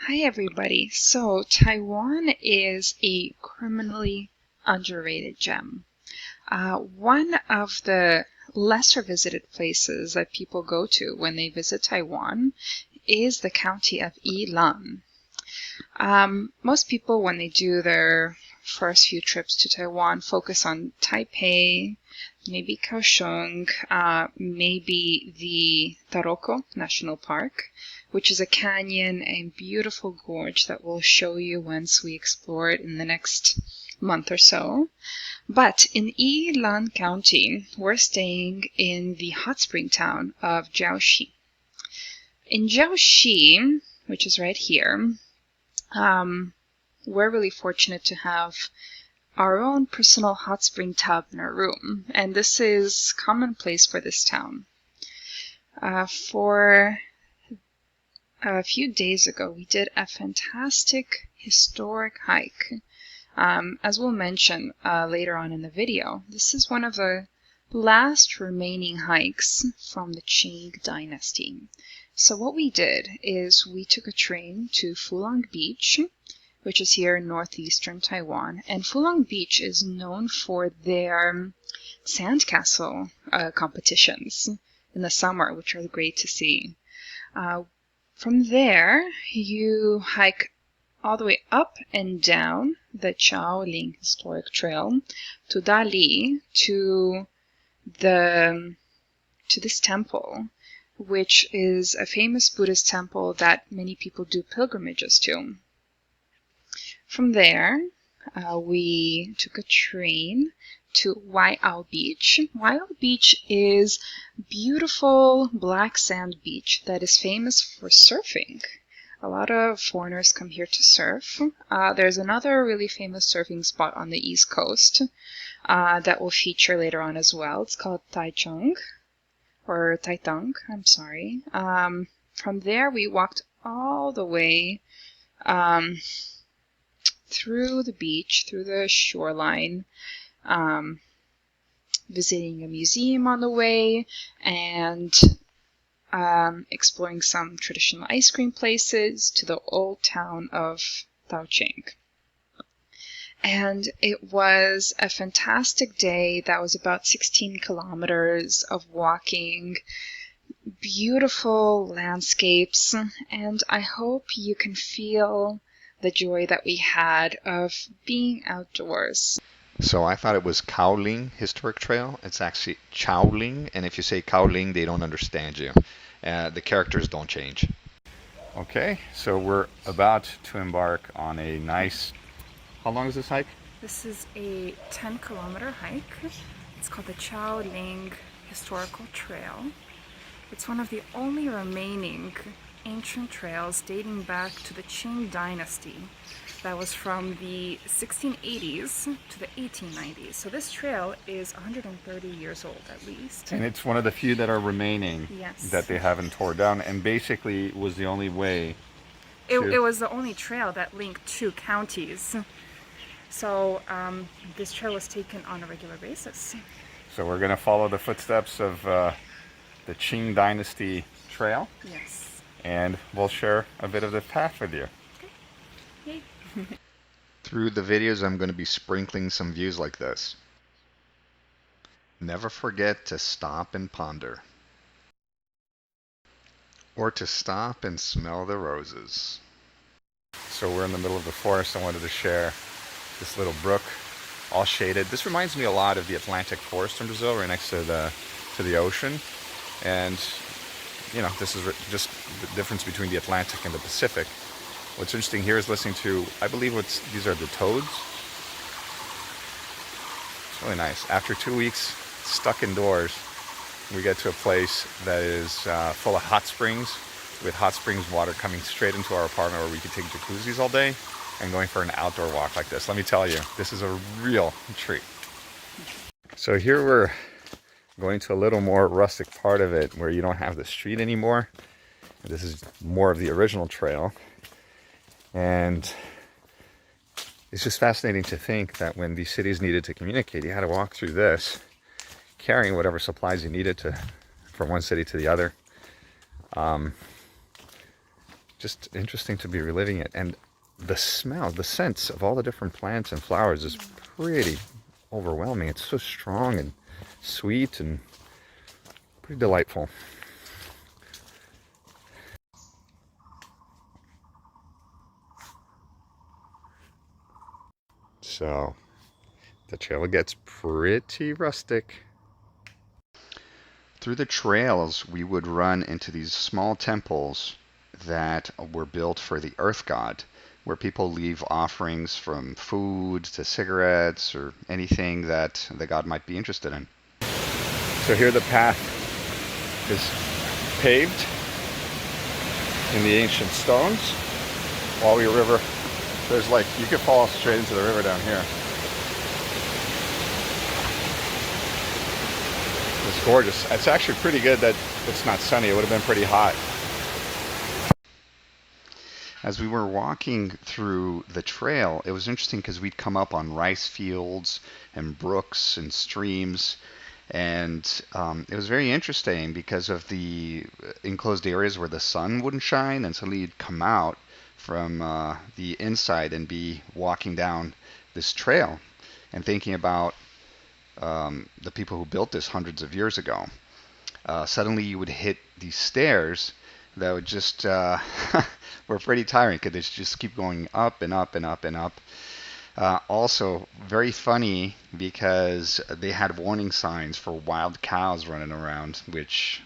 Hi everybody. So Taiwan is a criminally underrated gem. One of the lesser visited places that people go to when they visit Taiwan is the county of Yilan. Most people, when they do their first few trips to Taiwan, focus on Taipei, maybe Kaohsiung, maybe the Taroko National Park, which is a canyon and beautiful gorge that we'll show you once we explore it in the next month or so. But in Yilan County, we're staying in the hot spring town of Jiaoxi. In Jiaoxi, which is right here, we're really fortunate to have our own personal hot spring tub in our room, and this is commonplace for this town. For a few days ago, we did a fantastic historic hike. As we'll mention later on in the video, this is one of the last remaining hikes from the Qing dynasty. So what we did is we took a train to Fulong Beach, which is here in northeastern Taiwan. And Fulong Beach is known for their sandcastle competitions in the summer, which are great to see. From there, you hike all the way up and down the Chaoling Historic Trail to Dali, to this temple, which is a famous Buddhist temple that many people do pilgrimages to. From there, we took a train to Waiao Beach. Waiao Beach is a beautiful black sand beach that is famous for surfing. A lot of foreigners come here to surf. There's another really famous surfing spot on the East Coast that we'll feature later on as well. It's called Taichung, or Taitung, I'm sorry. From there, we walked all the way through the beach, through the shoreline, visiting a museum on the way, and exploring some traditional ice cream places to the old town of Taocheng. And it was a fantastic day. That was about 16 kilometers of walking, beautiful landscapes, and I hope you can feel the joy that we had of being outdoors. So I thought it was Kaoling Historic Trail. It's actually Chaoling, and if you say Kaoling, they don't understand you. The characters don't change. Okay, so we're about to embark on a nice... How long is this hike? This is a 10-kilometer hike. It's called the Chaoling Historical Trail. It's one of the only remaining ancient trails dating back to the Qing dynasty. That was from the 1680s to the 1890s. So this trail is 130 years old at least. And it's one of the few that are remaining. Yes. That they haven't tore down, and basically was the only way. It was the only trail that linked two counties. So this trail was taken on a regular basis. So we're going to follow the footsteps of the Qing dynasty trail. Yes. And we'll share a bit of the path with you. Okay. Yay. Through the videos, I'm going to be sprinkling some views like this. Never forget to stop and ponder. Or to stop and smell the roses. So we're in the middle of the forest. I wanted to share this little brook, all shaded. This reminds me a lot of the Atlantic forest in Brazil, right next to the ocean. And you know, this is just the difference between the Atlantic and the Pacific. What's interesting here is listening to, I believe these are the toads. It's really nice. After 2 weeks stuck indoors, we get to a place that is full of hot springs, with hot springs water coming straight into our apartment where we can take jacuzzis all day, and going for an outdoor walk like this. Let me tell you, this is a real treat. So here we're going to a little more rustic part of it where you don't have the street anymore. This is more of the original trail. And it's just fascinating to think that when these cities needed to communicate, you had to walk through this, carrying whatever supplies you needed from one city to the other. just interesting to be reliving it. And the smell, the sense of all the different plants and flowers is pretty overwhelming. It's so strong and sweet and pretty delightful. So the trail gets pretty rustic. Through the trails, we would run into these small temples that were built for the earth god, where people leave offerings from food to cigarettes or anything that the god might be interested in. So here the path is paved in the ancient stones. Wally River, there's like, you could fall straight into the river down here. It's gorgeous. It's actually pretty good that it's not sunny. It would have been pretty hot. As we were walking through the trail, it was interesting because we'd come up on rice fields and brooks and streams, and it was very interesting because of the enclosed areas where the sun wouldn't shine, and suddenly you'd come out from the inside and be walking down this trail and thinking about the people who built this hundreds of years ago. Suddenly you would hit these stairs that would just were pretty tiring because they just keep going up and up and up and up. Also, very funny because they had warning signs for wild cows running around, which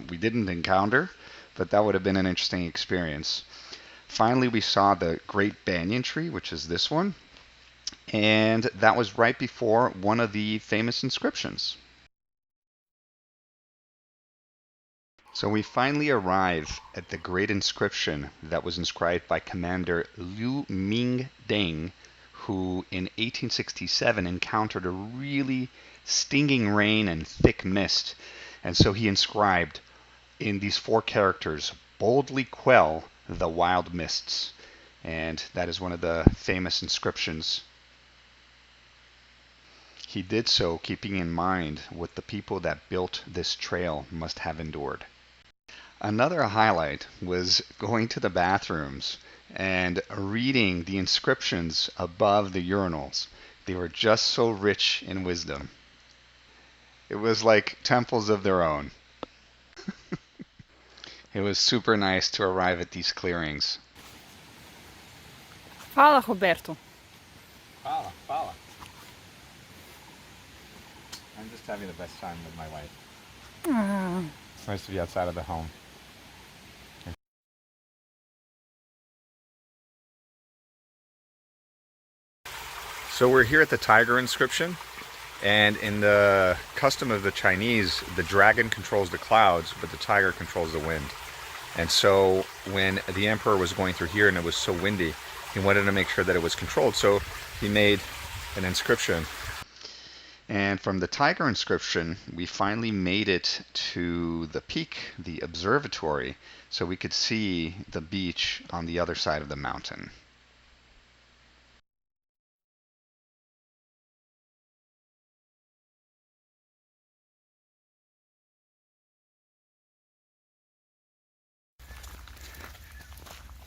we didn't encounter, but that would have been an interesting experience. Finally, we saw the Great Banyan Tree, which is this one, and that was right before one of the famous inscriptions. So we finally arrive at the great inscription that was inscribed by Commander Liu Ming Deng, who in 1867 encountered a really stinging rain and thick mist. And so he inscribed in these 4 characters, "Boldly quell the wild mists." And that is one of the famous inscriptions. He did so keeping in mind what the people that built this trail must have endured. Another highlight was going to the bathrooms and reading the inscriptions above the urinals. They were just so rich in wisdom. It was like temples of their own. It was super nice to arrive at these clearings. Fala, Roberto. Fala. I'm just having the best time with my wife. It's nice to be outside of the home. So we're here at the tiger inscription, and in the custom of the Chinese, the dragon controls the clouds, but the tiger controls the wind. And so when the emperor was going through here and it was so windy, he wanted to make sure that it was controlled, so he made an inscription. And from the tiger inscription, we finally made it to the peak, the observatory, so we could see the beach on the other side of the mountain.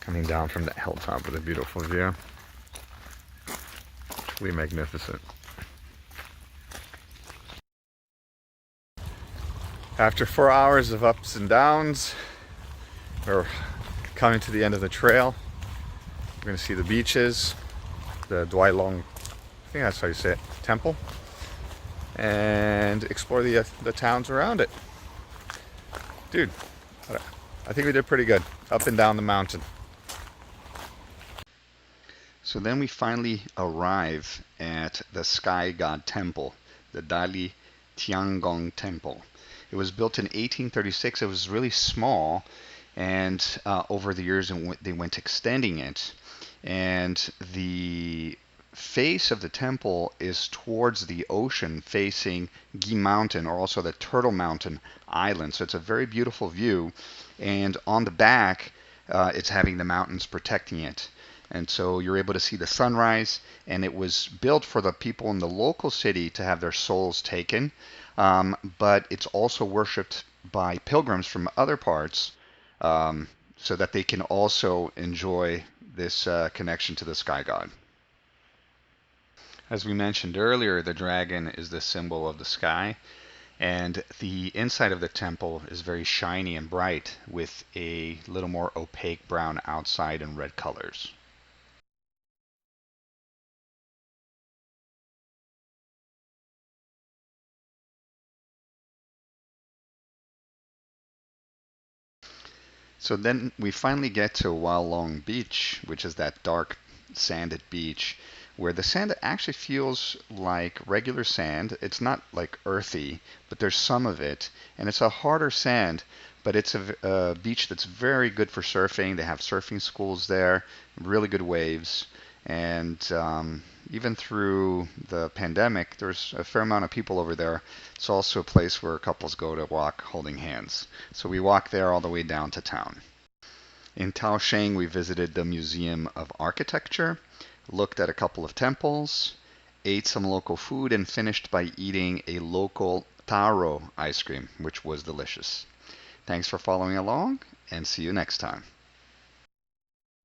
Coming down from that hilltop with a beautiful view. Truly magnificent. After 4 hours of ups and downs, we're coming to the end of the trail. We're going to see the beaches, the Dwai Long, I think that's how you say it, temple, and explore the towns around it. Dude, I think we did pretty good, up and down the mountain. So then we finally arrive at the Sky God Temple, the Dali Tiangong Temple. It was built in 1836. It was really small, and over the years they went extending it. And the face of the temple is towards the ocean, facing Gi Mountain, or also the Turtle Mountain Island. So it's a very beautiful view. And on the back, it's having the mountains protecting it. And so you're able to see the sunrise, and it was built for the people in the local city to have their souls taken, but it's also worshipped by pilgrims from other parts, so that they can also enjoy this connection to the sky god. As we mentioned earlier, the dragon is the symbol of the sky, and the inside of the temple is very shiny and bright with a little more opaque brown outside and red colors. So then we finally get to Whalong Beach, which is that dark sanded beach where the sand actually feels like regular sand. It's not like earthy, but there's some of it, and it's a harder sand, but it's a beach that's very good for surfing. They have surfing schools there, really good waves, and even through the pandemic, there's a fair amount of people over there. It's also a place where couples go to walk holding hands. So we walked there all the way down to town. In Taosheng, we visited the Museum of Architecture, looked at a couple of temples, ate some local food, and finished by eating a local taro ice cream, which was delicious. Thanks for following along, and see you next time.